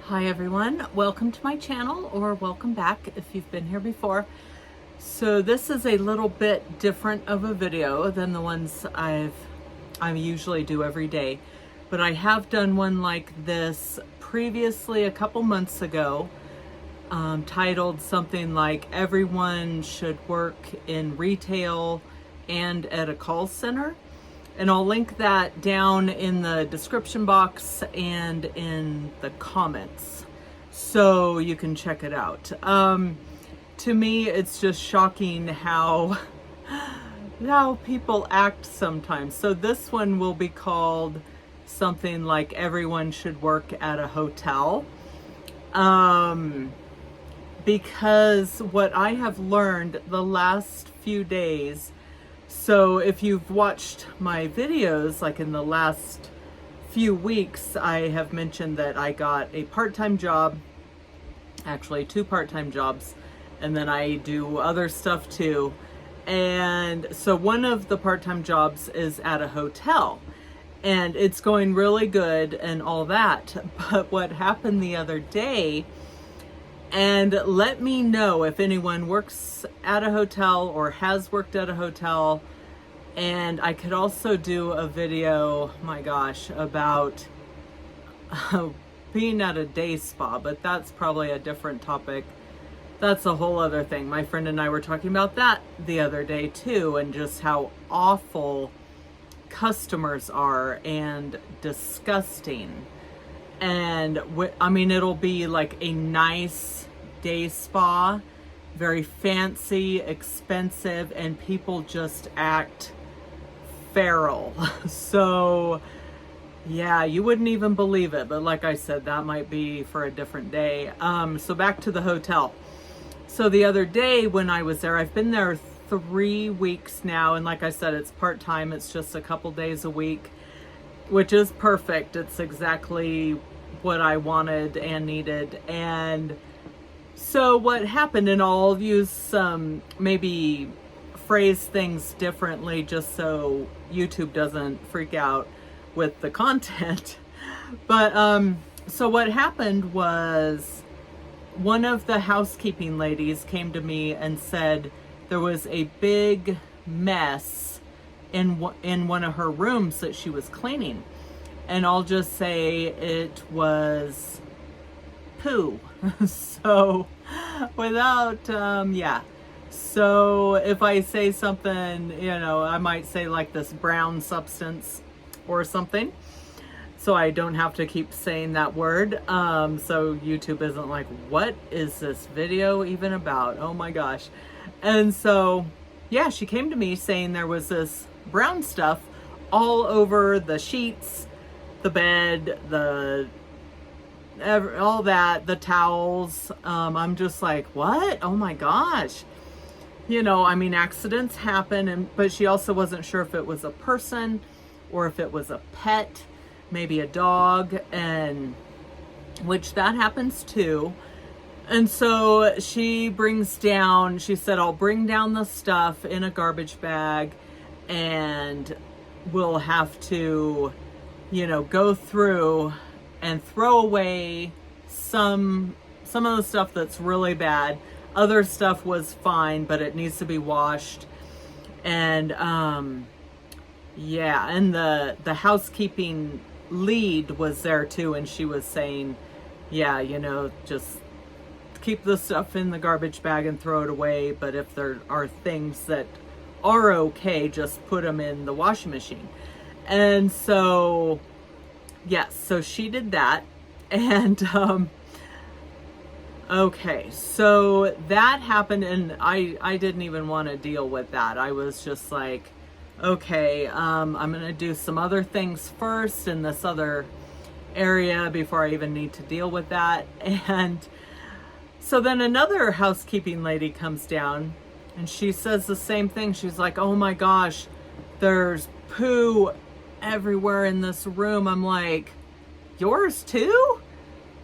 Hi everyone, welcome to my channel, or welcome back if you've been here before. So this is a little bit different of a video than the ones I usually do every day, but I have done one like this previously a couple months ago, titled something like "Everyone Should Work in Retail and at a Call Center." And I'll link that down in the description box and in the comments so you can check it out. To me, it's just shocking how people act sometimes. So this one will be called something like "Everyone Should Work at a Hotel." Because what I have learned the last few days, so if you've watched my videos, like in the last few weeks, I have mentioned that I got a part-time job, actually 2 part-time jobs, and then I do other stuff too. And so one of the part-time jobs is at a hotel, and it's going really good and all that. But what happened the other day, and let me know if anyone works at a hotel or has worked at a hotel. And I could also do a video, my gosh, about being at a day spa, but that's probably a different topic. That's a whole other thing. My friend and I were talking about that the other day too, and just how awful customers are and disgusting. And I mean, it'll be like a nice day spa, very fancy, expensive, and people just act feral. So yeah, you wouldn't even believe it, but like I said, that might be for a different day. So back to the hotel. So the other day when I was there, I've been there 3 weeks now, and like I said, it's part-time. It's just a couple days a week, which is perfect. It's exactly what I wanted and needed. And so what happened, and I'll use some, maybe phrase things differently just so YouTube doesn't freak out with the content. But so what happened was, one of the housekeeping ladies came to me and said there was a big mess in one of her rooms that she was cleaning. And I'll just say it was poo. So without, yeah. So if I say something, I might say like this brown substance or something, so I don't have to keep saying that word. So YouTube isn't like, what is this video even about? Oh my gosh. And so, yeah, she came to me saying there was this brown stuff all over the sheets, the bed, all that, the towels. I'm just like, what? Oh my gosh. I mean, accidents happen, but she also wasn't sure if it was a person or if it was a pet, maybe a dog, and which that happens too. And so she said, I'll bring down the stuff in a garbage bag, and we'll have to, go through and throw away some of the stuff that's really bad. Other stuff was fine, but it needs to be washed. And yeah, and the housekeeping lead was there too, and she was saying, yeah, just keep the stuff in the garbage bag and throw it away, but if there are things that are okay, just put them in the washing machine. And so yes, so she did that. And okay, so that happened, and I didn't even want to deal with that. I was just like, okay, I'm gonna do some other things first in this other area before I even need to deal with that. And so then another housekeeping lady comes down, and she says the same thing. She's like, oh my gosh, there's poo everywhere in this room. I'm like, yours too?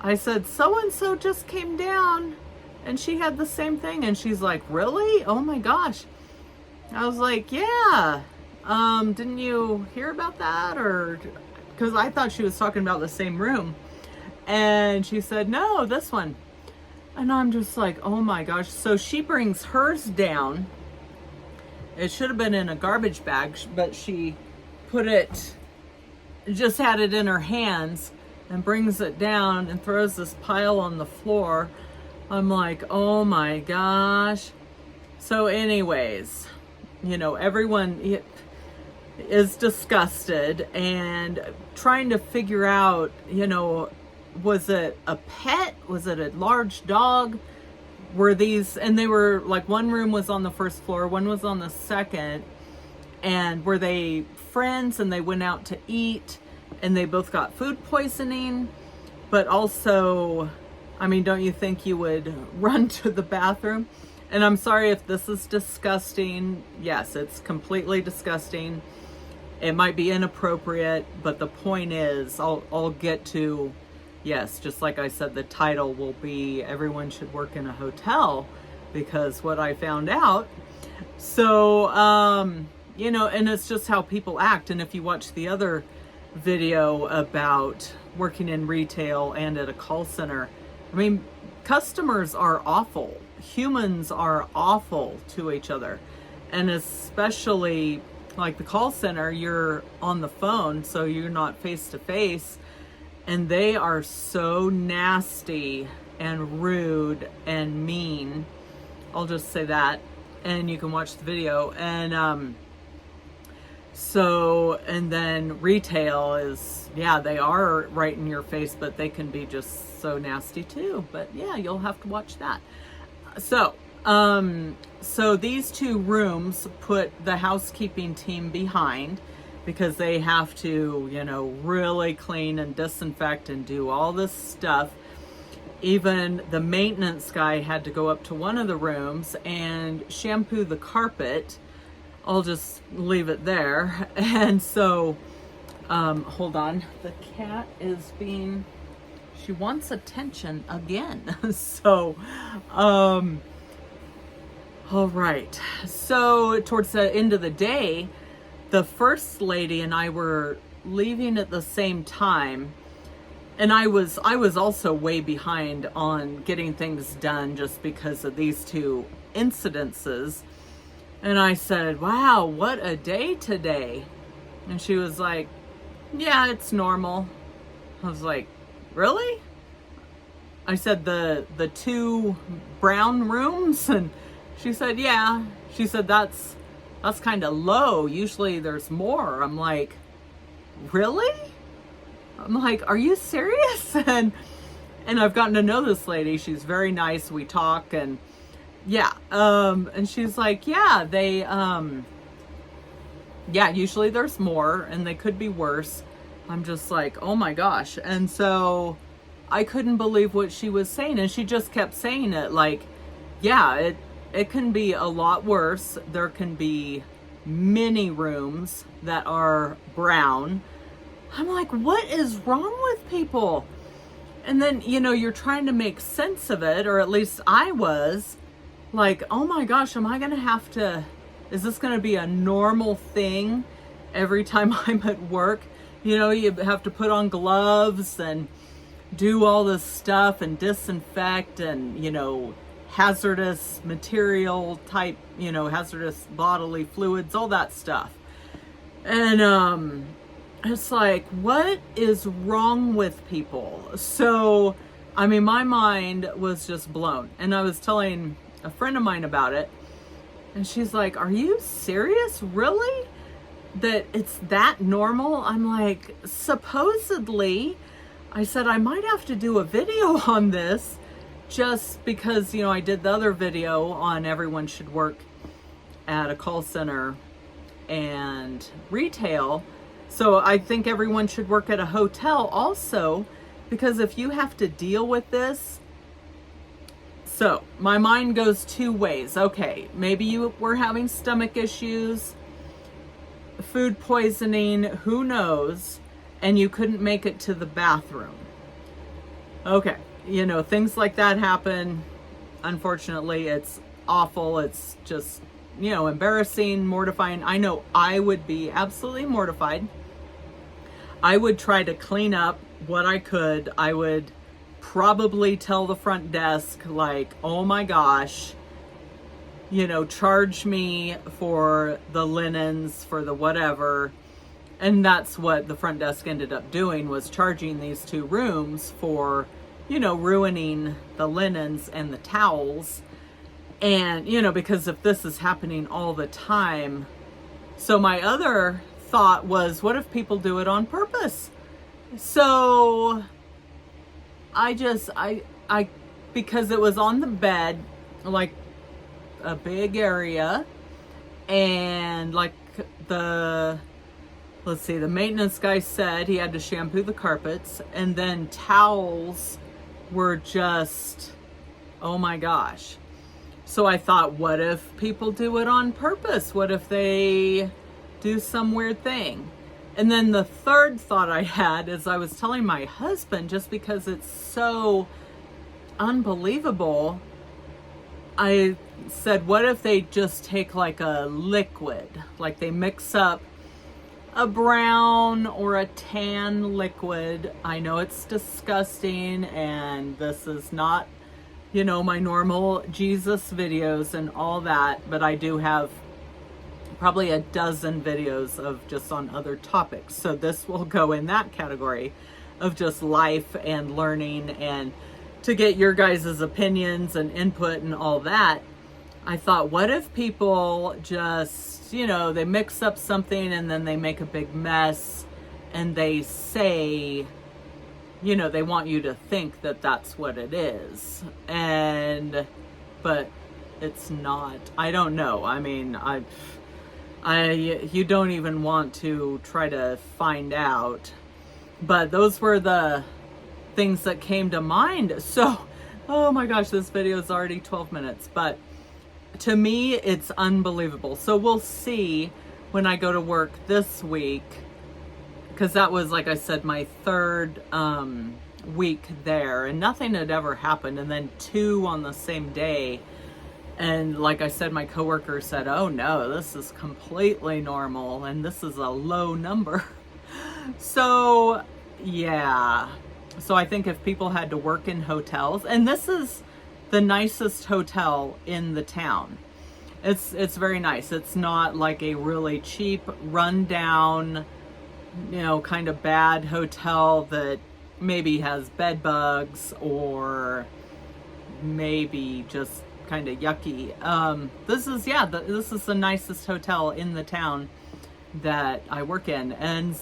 I said, so-and-so just came down and she had the same thing. And she's like, really? Oh my gosh. I was like, yeah. Didn't you hear about that? Or, because I thought she was talking about the same room. And she said, no, this one. And I'm just like, oh my gosh. So she brings hers down. It should have been in a garbage bag, but she just had it in her hands and brings it down and throws this pile on the floor. I'm like, oh my gosh. So anyways, everyone is disgusted and trying to figure out, was it a pet? Was it a large dog? Were these, and they were like, one room was on the first floor, one was on the second. And were they friends and they went out to eat and they both got food poisoning? But also, I mean, don't you think you would run to the bathroom? And I'm sorry if this is disgusting. Yes, it's completely disgusting. It might be inappropriate, but the point is, I'll get to, yes, just like I said, the title will be Everyone Should Work in a Hotel, because what I found out. So, and it's just how people act. And if you watch the other video about working in retail and at a call center, I mean, customers are awful. Humans are awful to each other. And especially like the call center, you're on the phone, so you're not face to face. And they are so nasty and rude and mean. I'll just say that. And you can watch the video. And, and then retail is, yeah, they are right in your face, but they can be just so nasty too. But yeah, you'll have to watch that. So these two rooms put the housekeeping team behind because they have to, really clean and disinfect and do all this stuff. Even the maintenance guy had to go up to one of the rooms and shampoo the carpet. I'll just leave it there. And so, hold on. The cat is she wants attention again. So, all right. So towards the end of the day, the first lady and I were leaving at the same time. And I was also way behind on getting things done just because of these two incidences. And I said, wow, what a day today. And she was like, yeah, it's normal. I was like, really? I said, the two brown rooms? And she said, yeah. She said, that's kind of low. Usually there's more. I'm like, really? I'm like, are you serious? And I've gotten to know this lady. She's very nice. We talk and yeah. And she's like, yeah, they, usually there's more and they could be worse. I'm just like, oh my gosh. And so I couldn't believe what she was saying. And she just kept saying it like, yeah, it can be a lot worse. There can be many rooms that are brown. I'm like, what is wrong with people? And then, you're trying to make sense of it, or at least I was like, oh my gosh, is this going to be a normal thing every time I'm at work? You have to put on gloves and do all this stuff and disinfect and, hazardous material type, hazardous bodily fluids, all that stuff. And, it's like, what is wrong with people? So, I mean, my mind was just blown. And I was telling a friend of mine about it. And she's like, are you serious? Really? That it's that normal? I'm like, supposedly. I said, I might have to do a video on this just because, I did the other video on everyone should work at a call center and retail. So I think everyone should work at a hotel also, because if you have to deal with this, so my mind goes two ways. Okay, maybe you were having stomach issues, food poisoning, who knows, and you couldn't make it to the bathroom. Okay, things like that happen. Unfortunately, it's awful. It's just, embarrassing, mortifying. I know I would be absolutely mortified. I would try to clean up what I could. I would probably tell the front desk, like, oh my gosh, charge me for the linens, for the whatever. And that's what the front desk ended up doing, was charging these 2 rooms for, ruining the linens and the towels. And, because if this is happening all the time. So my other thought was, what if people do it on purpose? So I because it was on the bed, like a big area, and like the maintenance guy said he had to shampoo the carpets, and then towels were just, oh my gosh. So I thought, what if people do it on purpose? What if they do some weird thing? And then the third thought I had is, I was telling my husband, just because it's so unbelievable, I said, what if they just take like a liquid, like they mix up a brown or a tan liquid. I know it's disgusting, and this is not, my normal Jesus videos and all that, but I do have probably a dozen videos of just on other topics. So this will go in that category of just life and learning, and to get your guys' opinions and input and all that. I thought, what if people just, they mix up something and then they make a big mess, and they say, they want you to think that that's what it is. But it's not. I don't know. I mean, you don't even want to try to find out. But those were the things that came to mind. So, oh my gosh, this video is already 12 minutes. But to me, it's unbelievable. So we'll see when I go to work this week, because that was, like I said, my third week there, and nothing had ever happened. And then 2 on the same day. And like I said, my coworker said, oh no, this is completely normal, and this is a low number. So yeah. So I think if people had to work in hotels, and this is the nicest hotel in the town. It's very nice. It's not like a really cheap, rundown, kind of bad hotel that maybe has bed bugs or maybe just kind of yucky. This is the nicest hotel in the town that I work in. And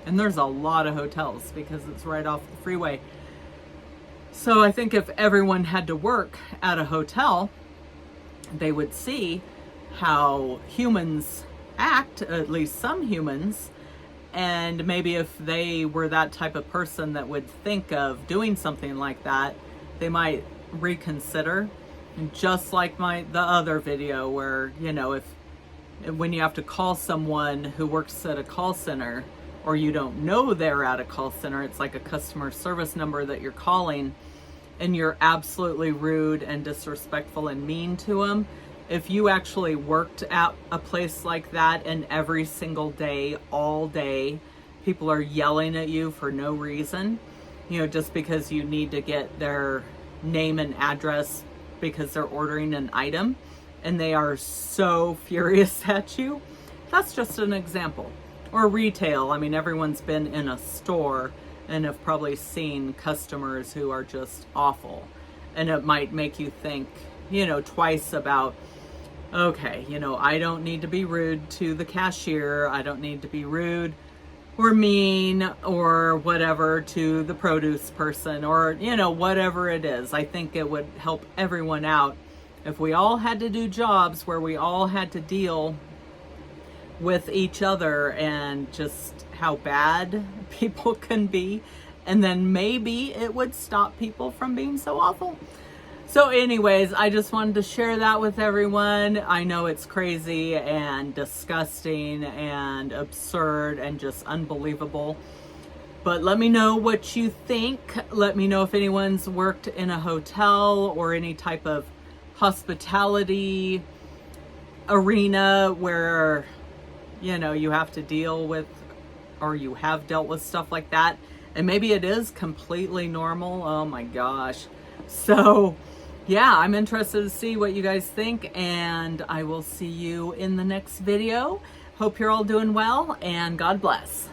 there's a lot of hotels because it's right off the freeway. So I think if everyone had to work at a hotel, they would see how humans act, at least some humans. And maybe if they were that type of person that would think of doing something like that, they might reconsider. Just like the other video where, when you have to call someone who works at a call center, or you don't know they're at a call center, it's like a customer service number that you're calling, and you're absolutely rude and disrespectful and mean to them. If you actually worked at a place like that, and every single day, all day, people are yelling at you for no reason, just because you need to get their name and address because they're ordering an item, and they are so furious at you. That's just an example. Or retail. I mean, everyone's been in a store and have probably seen customers who are just awful. And it might make you think, twice about, okay, I don't need to be rude to the cashier. I don't need to be rude or mean or whatever to the produce person, or, whatever it is. I think it would help everyone out if we all had to do jobs where we all had to deal with each other and just how bad people can be. And then maybe it would stop people from being so awful. So anyways, I just wanted to share that with everyone. I know it's crazy and disgusting and absurd and just unbelievable. But let me know what you think. Let me know if anyone's worked in a hotel or any type of hospitality arena where, you have to deal with, or you have dealt with stuff like that. And maybe it is completely normal. Oh my gosh. So yeah, I'm interested to see what you guys think, and I will see you in the next video. Hope you're all doing well, and God bless.